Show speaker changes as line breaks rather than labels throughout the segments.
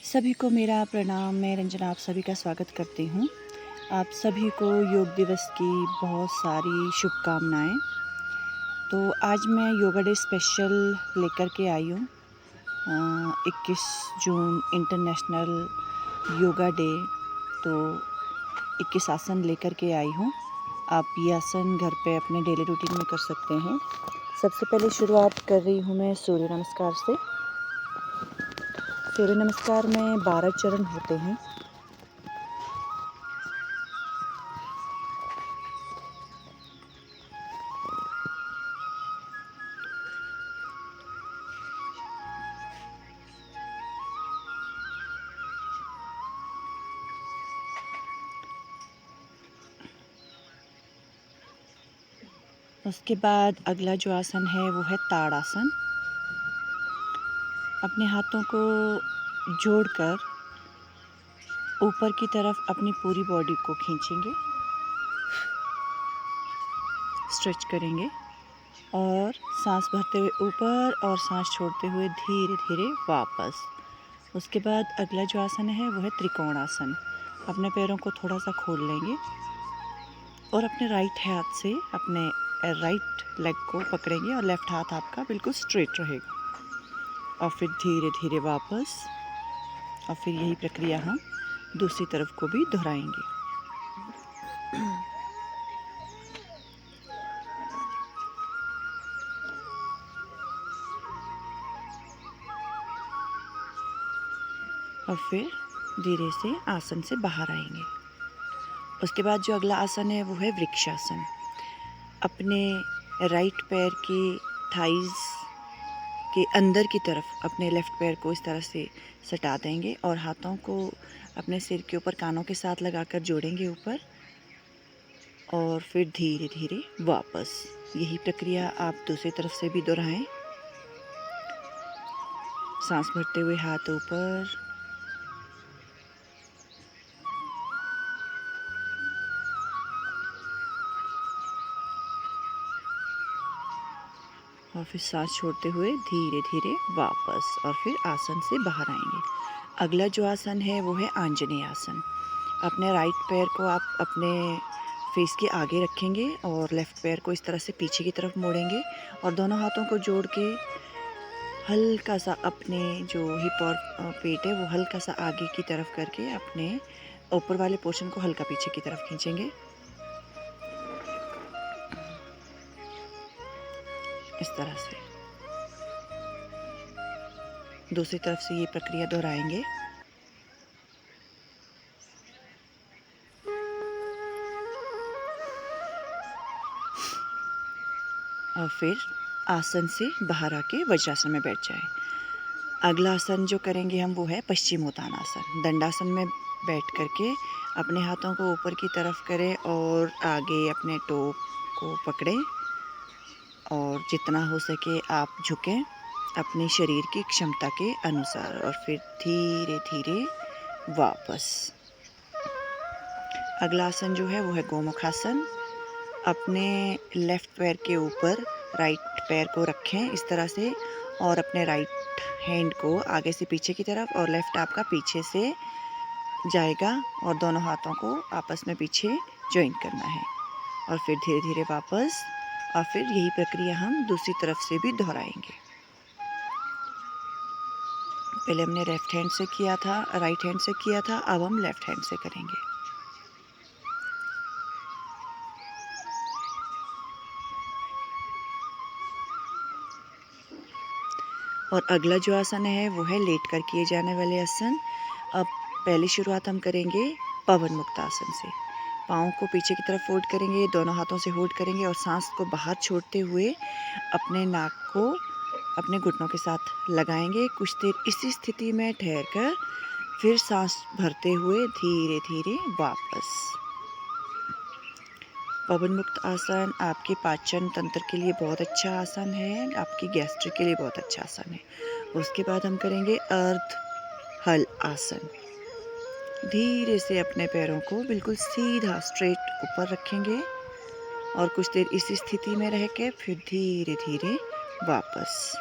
सभी को मेरा प्रणाम। मैं रंजना आप सभी का स्वागत करती हूँ। आप सभी को योग दिवस की बहुत सारी शुभकामनाएँ। तो आज मैं योगा डे स्पेशल लेकर के आई हूँ। 21 जून इंटरनेशनल योगा डे। तो 21 आसन लेकर के आई हूँ। आप ये आसन घर पे अपने डेली रूटीन में कर सकते हैं। सबसे पहले शुरुआत कर रही हूँ मैं सूर्य नमस्कार से। सूर्य नमस्कार में 12 चरण होते हैं। उसके बाद अगला जो आसन है वो है ताड़ासन। अपने हाथों को जोड़कर ऊपर की तरफ अपनी पूरी बॉडी को खींचेंगे, स्ट्रेच करेंगे और सांस भरते हुए ऊपर और सांस छोड़ते हुए धीरे धीरे वापस। उसके बाद अगला जो आसन है वो है त्रिकोणासन। अपने पैरों को थोड़ा सा खोल लेंगे और अपने राइट हाथ से अपने राइट लेग को पकड़ेंगे और लेफ्ट हाथ आपका बिल्कुल स्ट्रेट रहेगा। और फिर धीरे धीरे वापस। और फिर यही प्रक्रिया हम दूसरी तरफ को भी दोहराएंगे। और फिर धीरे से आसन से बाहर आएंगे। उसके बाद जो अगला आसन है वो है वृक्षासन। अपने राइट पैर की थाइज के अंदर की तरफ अपने लेफ्ट पैर को इस तरह से सटा देंगे और हाथों को अपने सिर के ऊपर कानों के साथ लगाकर जोड़ेंगे ऊपर। और फिर धीरे धीरे वापस। यही प्रक्रिया आप दूसरी तरफ से भी दोहराएं। सांस भरते हुए हाथ ऊपर और फिर सांस छोड़ते हुए धीरे धीरे वापस। और फिर आसन से बाहर आएंगे। अगला जो आसन है वो है आंजनेय आसन। अपने राइट पैर को आप अपने फेस के आगे रखेंगे और लेफ्ट पैर को इस तरह से पीछे की तरफ मोड़ेंगे और दोनों हाथों को जोड़ के हल्का सा अपने जो हिप और पेट है वो हल्का सा आगे की तरफ करके अपने ऊपर वाले पोर्शन को हल्का पीछे की तरफ खींचेंगे, इस तरह से। दूसरी तरफ से ये प्रक्रिया दोहराएंगे। और फिर आसन से बाहर आके वज्रासन में बैठ जाए। अगला आसन जो करेंगे हम वो है पश्चिमोत्तानासन। दंडासन में बैठ करके अपने हाथों को ऊपर की तरफ करें और आगे अपने टो को पकड़ें और जितना हो सके आप झुकें अपने शरीर की क्षमता के अनुसार। और फिर धीरे धीरे वापस। अगला आसन जो है वो है गोमुखासन। अपने लेफ्ट पैर के ऊपर राइट पैर को रखें इस तरह से और अपने राइट हैंड को आगे से पीछे की तरफ और लेफ्ट आपका पीछे से जाएगा और दोनों हाथों को आपस में पीछे जॉइन करना है। और फिर धीरे धीरे वापस। और फिर यही प्रक्रिया हम दूसरी तरफ से भी दोहराएंगे। पहले हमने लेफ्ट हैंड से किया था, राइट हैंड से किया था, अब हम लेफ्ट हैंड से करेंगे। और अगला जो आसन है वो है लेट कर किए जाने वाले आसन। अब पहली शुरुआत हम करेंगे पवन मुक्त आसन से। पाँव को पीछे की तरफ फोल्ड करेंगे, दोनों हाथों से होल्ड करेंगे और सांस को बाहर छोड़ते हुए अपने नाक को अपने घुटनों के साथ लगाएंगे। कुछ देर इसी स्थिति में ठहर कर फिर सांस भरते हुए धीरे धीरे वापस। पवन मुक्त आसन आपके पाचन तंत्र के लिए बहुत अच्छा आसन है, आपकी गैस्ट्रिक के लिए बहुत अच्छा आसन है। उसके बाद हम करेंगे अर्ध हल आसन। धीरे से अपने पैरों को बिल्कुल सीधा स्ट्रेट ऊपर रखेंगे और कुछ देर इसी स्थिति में रह के फिर धीरे धीरे वापस।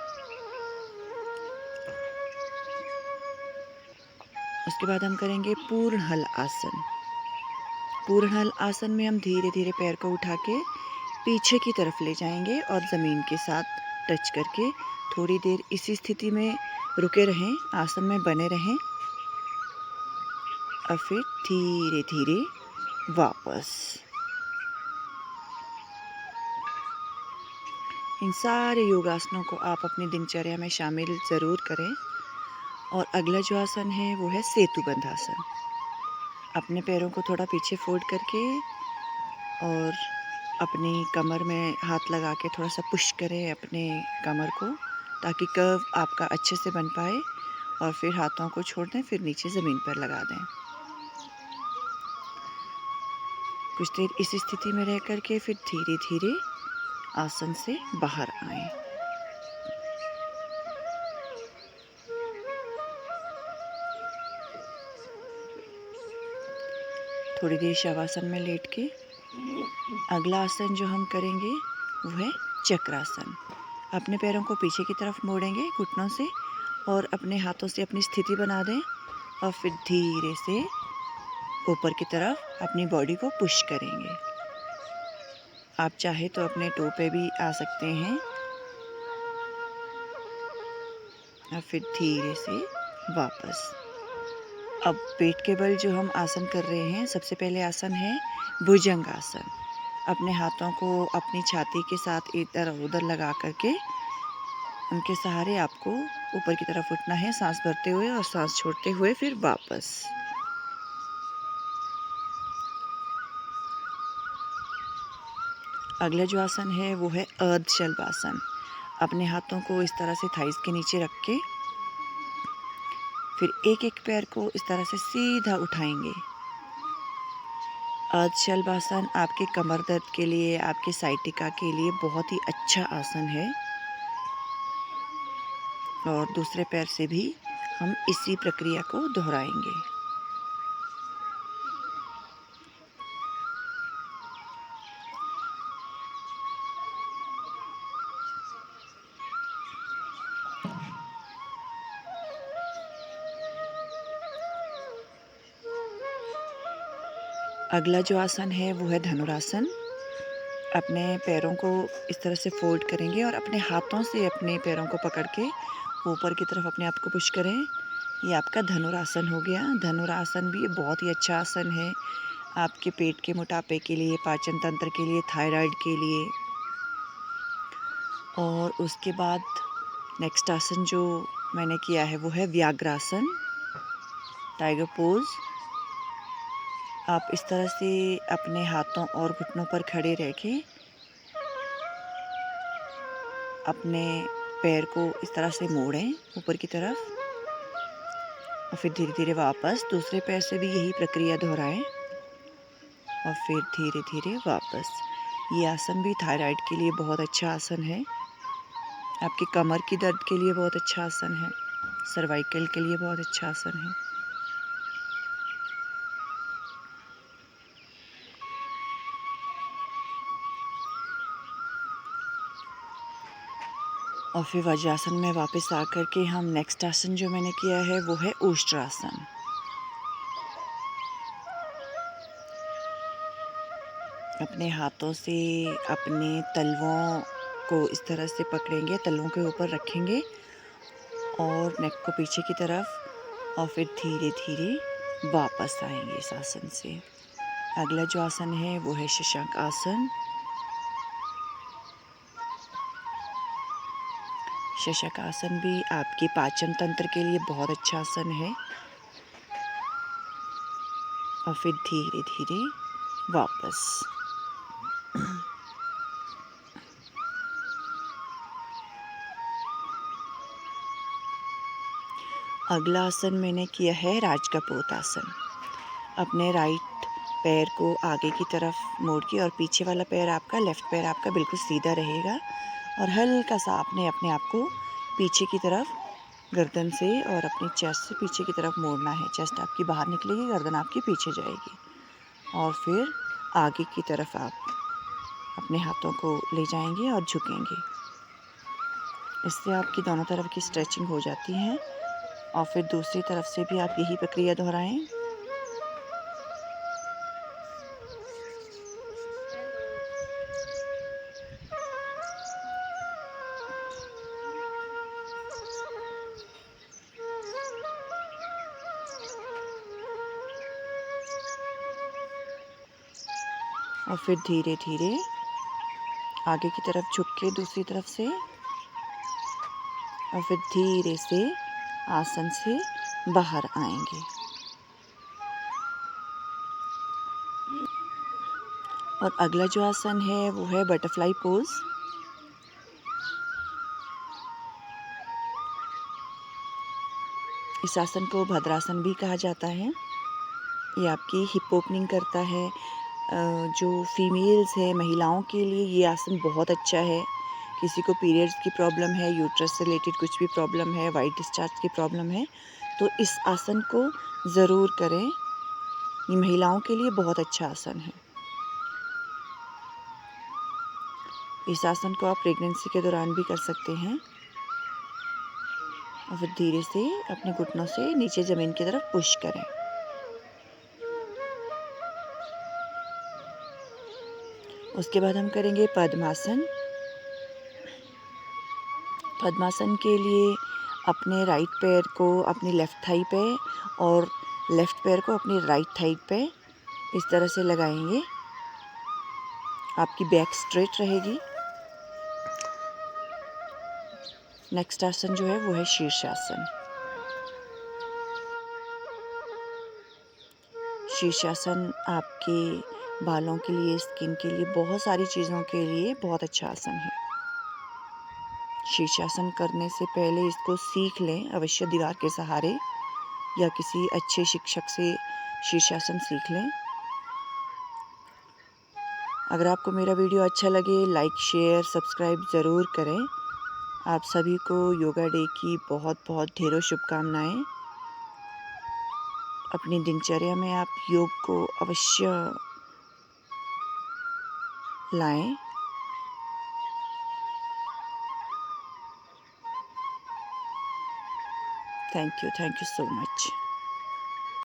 उसके बाद हम करेंगे पूर्ण हल आसन। पूर्ण हल आसन में हम धीरे धीरे पैर को उठा के पीछे की तरफ ले जाएंगे और ज़मीन के साथ टच करके थोड़ी देर इसी स्थिति में रुके रहें, आसन में बने रहें और फिर धीरे धीरे वापस। इन सारे योगासनों को आप अपनी दिनचर्या में शामिल ज़रूर करें। और अगला जो आसन है वो है सेतुबंध आसन। अपने पैरों को थोड़ा पीछे फोल्ड करके और अपनी कमर में हाथ लगा के थोड़ा सा पुश करें अपने कमर को, ताकि कर्व आपका अच्छे से बन पाए। और फिर हाथों को छोड़ दें, फिर नीचे ज़मीन पर लगा दें। कुछ देर इसी स्थिति में रह करके फिर धीरे धीरे आसन से बाहर आएं। थोड़ी देर शवासन में लेट के अगला आसन जो हम करेंगे वो है चक्रासन। अपने पैरों को पीछे की तरफ मोड़ेंगे घुटनों से और अपने हाथों से अपनी स्थिति बना दें और फिर धीरे से ऊपर की तरफ अपनी बॉडी को पुश करेंगे। आप चाहे तो अपने टो पे भी आ सकते हैं और फिर धीरे से वापस। अब पेट के बल जो हम आसन कर रहे हैं, सबसे पहले आसन है भुजंग आसन। अपने हाथों को अपनी छाती के साथ इधर उधर लगा करके उनके सहारे आपको ऊपर की तरफ उठना है, सांस भरते हुए और सांस छोड़ते हुए फिर वापस। अगला जो आसन है वो है अर्धशलभासन। अपने हाथों को इस तरह से थाइस के नीचे रख के फिर एक एक पैर को इस तरह से सीधा उठाएंगे। अर्धशलभासन आपके कमर दर्द के लिए, आपके साइटिका के लिए बहुत ही अच्छा आसन है। और दूसरे पैर से भी हम इसी प्रक्रिया को दोहराएंगे। अगला जो आसन है वो है धनुरासन। अपने पैरों को इस तरह से फोल्ड करेंगे और अपने हाथों से अपने पैरों को पकड़ के ऊपर की तरफ अपने आप को पुश करें। ये आपका धनुरासन हो गया। धनुरासन भी बहुत ही अच्छा आसन है आपके पेट के मोटापे के लिए, पाचन तंत्र के लिए, थायराइड के लिए। और उसके बाद नेक्स्ट आसन जो मैंने किया है वो है व्याघ्रासन, टाइगर पोज। आप इस तरह से अपने हाथों और घुटनों पर खड़े रह के अपने पैर को इस तरह से मोड़ें ऊपर की तरफ और फिर धीरे धीरे वापस। दूसरे पैर से भी यही प्रक्रिया दोहराएं और फिर धीरे धीरे वापस। ये आसन भी थायराइड के लिए बहुत अच्छा आसन है, आपकी कमर की दर्द के लिए बहुत अच्छा आसन है, सर्वाइकल के लिए बहुत अच्छा आसन है। और फिर वज्रासन में वापस आकर के हम नेक्स्ट आसन जो मैंने किया है वो है ओष्ट्रासन। अपने हाथों से अपने तलवों को इस तरह से पकड़ेंगे, तलवों के ऊपर रखेंगे और नेक को पीछे की तरफ और फिर धीरे धीरे वापस आएंगे इस आसन से। अगला जो आसन है वो है शशांक आसन। शशांक आसन भी आपके पाचन तंत्र के लिए बहुत अच्छा आसन है। और फिर धीरे धीरे वापस। अगला आसन मैंने किया है राजकपोत आसन। अपने राइट पैर को आगे की तरफ मोड़ के और पीछे वाला पैर आपका, लेफ्ट पैर आपका बिल्कुल सीधा रहेगा और हल्का सा आपने अपने आप को पीछे की तरफ गर्दन से और अपनी चेस्ट से पीछे की तरफ मोड़ना है। चेस्ट आपकी बाहर निकलेगी, गर्दन आपकी पीछे जाएगी और फिर आगे की तरफ आप अपने हाथों को ले जाएंगे और झुकेंगे। इससे आपकी दोनों तरफ की स्ट्रेचिंग हो जाती है और फिर दूसरी तरफ से भी आप यही प्रक्रिया दोहराएं। और फिर धीरे धीरे आगे की तरफ झुक के दूसरी तरफ से, और फिर धीरे से आसन से बाहर आएंगे। और अगला जो आसन है वो है बटरफ्लाई पोज। इस आसन को भद्रासन भी कहा जाता है। ये आपकी हिप ओपनिंग करता है। जो फीमेल्स है, महिलाओं के लिए ये आसन बहुत अच्छा है। किसी को पीरियड्स की प्रॉब्लम है, यूट्रस से रिलेटेड कुछ भी प्रॉब्लम है, वाइट डिस्चार्ज की प्रॉब्लम है, तो इस आसन को ज़रूर करें। ये महिलाओं के लिए बहुत अच्छा आसन है। इस आसन को आप प्रेगनेंसी के दौरान भी कर सकते हैं। और फिर धीरे से अपने घुटनों से नीचे ज़मीन की तरफ पुश करें। उसके बाद हम करेंगे पद्मासन। पद्मासन के लिए अपने राइट पैर को अपनी लेफ़्ट थाई पे और लेफ़्ट पैर को अपनी राइट थाई पे इस तरह से लगाएंगे। आपकी बैक स्ट्रेट रहेगी। नेक्स्ट आसन जो है वो है शीर्षासन। शीर्षासन आपके बालों के लिए, स्किन के लिए, बहुत सारी चीज़ों के लिए बहुत अच्छा आसन है। शीर्षासन करने से पहले इसको सीख लें अवश्य, दीवार के सहारे या किसी अच्छे शिक्षक से शीर्षासन सीख लें। अगर आपको मेरा वीडियो अच्छा लगे, लाइक, शेयर, सब्सक्राइब ज़रूर करें। आप सभी को योगा डे की बहुत बहुत ढेरों शुभकामनाएं। अपनी दिनचर्या में आप योग को अवश्य लाएं। Thank you so much.